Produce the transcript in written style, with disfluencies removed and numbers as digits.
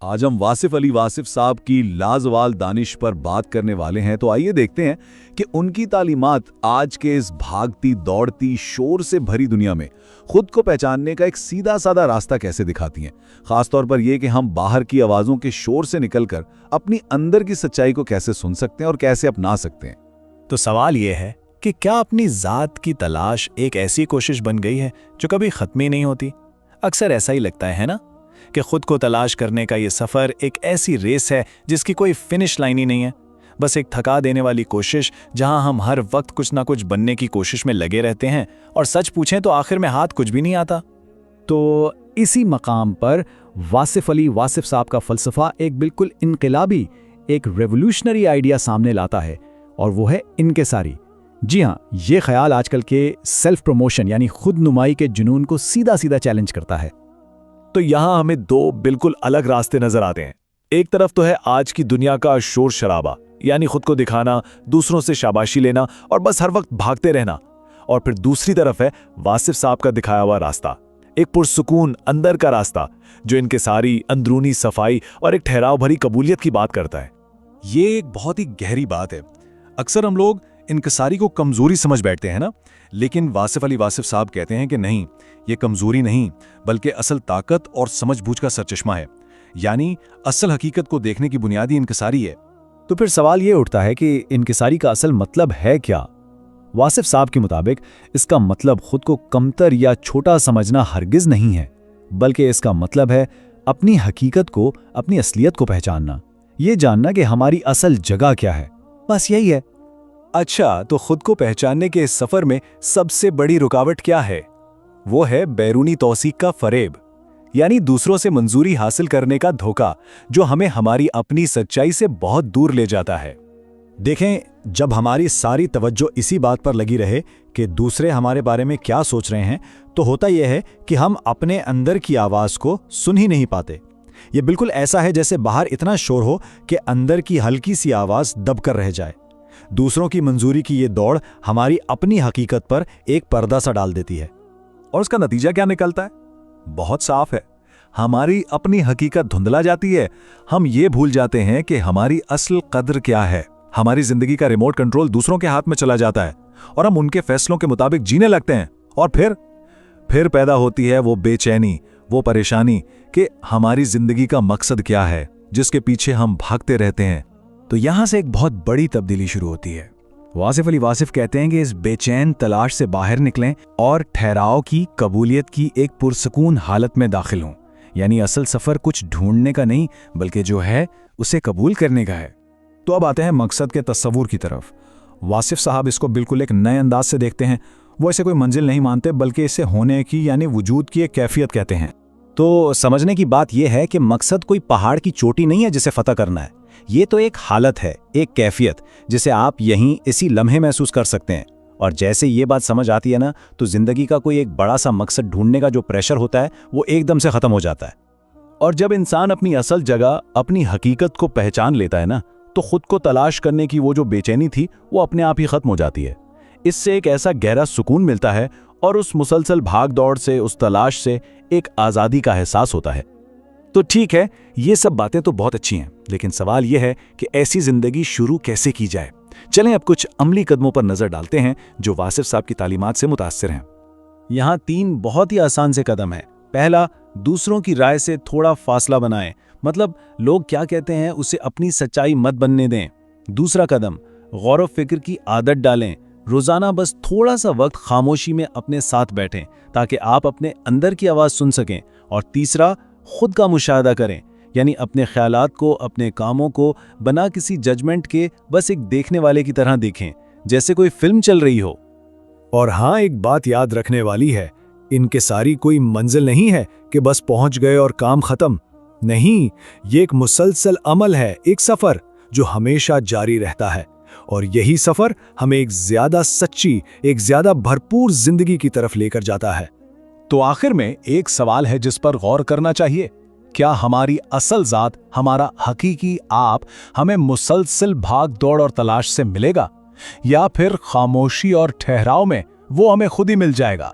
आज हम वासिफ अली वासिफ साहब की लाजवाल दानिश पर बात करने वाले हैं। तो आइए देखते हैं कि उनकी तालीमात आज के इस भागती दौड़ती शोर से भरी दुनिया में खुद को पहचानने का एक सीधा साधा रास्ता कैसे दिखाती हैं। खासतौर पर यह कि हम बाहर की आवाज़ों के शोर से निकलकर अपनी अंदर की सच्चाई को कैसे सुन सकते हैं और कैसे अपना सकते हैं। तो सवाल यह है कि क्या अपनी ज़ात की तलाश एक ऐसी कोशिश बन गई है जो कभी ख़त्म ही नहीं होती। अक्सर ऐसा ही लगता है ना कि खुद को तलाश करने का ये सफ़र एक ऐसी रेस है जिसकी कोई फिनिश लाइन ही नहीं है, बस एक थका देने वाली कोशिश जहां हम हर वक्त कुछ ना कुछ बनने की कोशिश में लगे रहते हैं और सच पूछें तो आखिर में हाथ कुछ भी नहीं आता। तो इसी मकाम पर वासिफ अली वासिफ साहब का फ़लसफ़ा एक बिल्कुल इनकलाबी, एक रेवोल्यूशनरी आइडिया सामने लाता है और वो है इनकिसारी। जी हाँ, ये ख्याल आजकल के सेल्फ प्रमोशन यानी खुद नुमाई के जुनून को सीधा सीधा चैलेंज करता है। तो यहां हमें दो बिल्कुल अलग रास्ते नजर आते हैं। एक तरफ तो है आज की दुनिया का शोर शराबा, यानी खुद को दिखाना, दूसरों से शाबाशी लेना और बस हर वक्त भागते रहना। और फिर दूसरी तरफ है वासिफ साहब का दिखाया हुआ रास्ता, एक पुरसुकून अंदर का रास्ता जो इनकिसारी, अंदरूनी सफाई और एक ठहराव भरी कबूलियत की बात करता है। ये एक बहुत ही गहरी बात है। अक्सर हम लोग इनकिसारी को कमजोरी समझ बैठते हैं ना, लेकिन वासिफ अली वासिफ साहब कहते हैं कि नहीं, ये कमजोरी नहीं बल्कि असल ताकत और समझबूझ का सरचश्मा है, यानी असल हकीकत को देखने की बुनियादी इनकिसारी है। तो फिर सवाल ये उठता है कि इनकिसारी का असल मतलब है क्या। वासिफ साहब के मुताबिक इसका मतलब खुद को कमतर या छोटा समझना हरगिज नहीं है, बल्कि इसका मतलब है अपनी हकीकत को, अपनी असलियत को पहचानना, ये जानना कि हमारी असल जगह क्या है। बस यही है। अच्छा, तो खुद को पहचानने के इस सफर में सबसे बड़ी रुकावट क्या है? वो है बैरूनी तौसीक का फरेब, यानी दूसरों से मंजूरी हासिल करने का धोखा, जो हमें हमारी अपनी सच्चाई से बहुत दूर ले जाता है। देखें, जब हमारी सारी तवज्जो इसी बात पर लगी रहे कि दूसरे हमारे बारे में क्या सोच रहे हैं, तो होता यह है कि हम अपने अंदर की आवाज़ को सुन ही नहीं पाते। ये बिल्कुल ऐसा है जैसे बाहर इतना शोर हो कि अंदर की हल्की सी आवाज़ दबकर रह जाए। दूसरों की मंजूरी की ये दौड़ हमारी अपनी हकीकत पर एक पर्दा सा डाल देती है। और उसका नतीजा क्या निकलता है? बहुत साफ है, हमारी अपनी हकीकत धुंधला जाती है। हम ये भूल जाते हैं कि हमारी असल कद्र क्या है। हमारी जिंदगी का रिमोट कंट्रोल दूसरों के हाथ में चला जाता है और हम उनके फैसलों के मुताबिक जीने लगते हैं। और फिर पैदा होती है वो बेचैनी, वो परेशानी कि हमारी जिंदगी का मकसद क्या है, जिसके पीछे हम भागते रहते हैं। तो यहां से एक बहुत बड़ी तब्दीली शुरू होती है। वासिफ अली वासिफ कहते हैं कि इस बेचैन तलाश से बाहर निकलें और ठहराव की, कबूलियत की एक पुरसुकून हालत में दाखिल हों। यानी असल सफ़र कुछ ढूंढने का नहीं, बल्कि जो है उसे कबूल करने का है। तो अब आते हैं मकसद के तस्वुर की तरफ। वासिफ साहब इसको बिल्कुल एक नए अंदाज से देखते हैं। वो इसे कोई मंजिल नहीं मानते, बल्कि इसे होने की यानी वजूद की एक कैफियत कहते हैं। तो समझने की बात यह है कि मकसद कोई पहाड़ की चोटी नहीं है जिसे फतह करना है। ये तो एक हालत है, एक कैफियत, जिसे आप यहीं इसी लम्हे महसूस कर सकते हैं। और जैसे ये बात समझ आती है ना, तो जिंदगी का कोई एक बड़ा सा मकसद ढूंढने का जो प्रेशर होता है वो एकदम से खत्म हो जाता है। और जब इंसान अपनी असल जगह, अपनी हकीकत को पहचान लेता है ना, तो खुद को तलाश करने की वो जो बेचैनी थी वो अपने आप ही खत्म हो जाती है। इससे एक ऐसा गहरा सुकून मिलता है और उस मुसलसल भाग दौड़ से, उस तलाश से एक आज़ादी का एहसास होता है। तो ठीक है, ये सब बातें तो बहुत अच्छी हैं, लेकिन सवाल यह है कि ऐसी जिंदगी शुरू कैसे की जाए। चलें अब कुछ अमली कदमों पर नजर डालते हैं जो वासिफ साहब की तालीमात से मुतासिर हैं। यहाँ 3 बहुत ही आसान से कदम हैं। पहला, दूसरों की राय से थोड़ा फासला बनाएं, मतलब लोग क्या कहते हैं उसे अपनी सच्चाई मत बनने दें। दूसरा कदम, गौर व फिक्र की आदत डालें। रोजाना बस थोड़ा सा वक्त खामोशी में अपने साथ बैठें ताकि आप अपने अंदर की आवाज़ सुन सकें। और तीसरा, खुद का मुशाहदा करें, यानी अपने ख्यालात को, अपने कामों को बना किसी जजमेंट के बस एक देखने वाले की तरह देखें, जैसे कोई फिल्म चल रही हो। और हाँ, एक बात याद रखने वाली है, इनकिसारी कोई मंजिल नहीं है कि बस पहुंच गए और काम खत्म। नहीं, ये एक मुसलसल अमल है, एक सफर जो हमेशा जारी रहता है। और यही सफर हमें एक ज्यादा सच्ची, एक ज्यादा भरपूर जिंदगी की तरफ लेकर जाता है। तो आखिर में एक सवाल है जिस पर गौर करना चाहिए। क्या हमारी असल जात, हमारा हकीकी आप हमें मुसलसल भाग दौड़ और तलाश से मिलेगा, या फिर खामोशी और ठहराव में वो हमें खुद ही मिल जाएगा?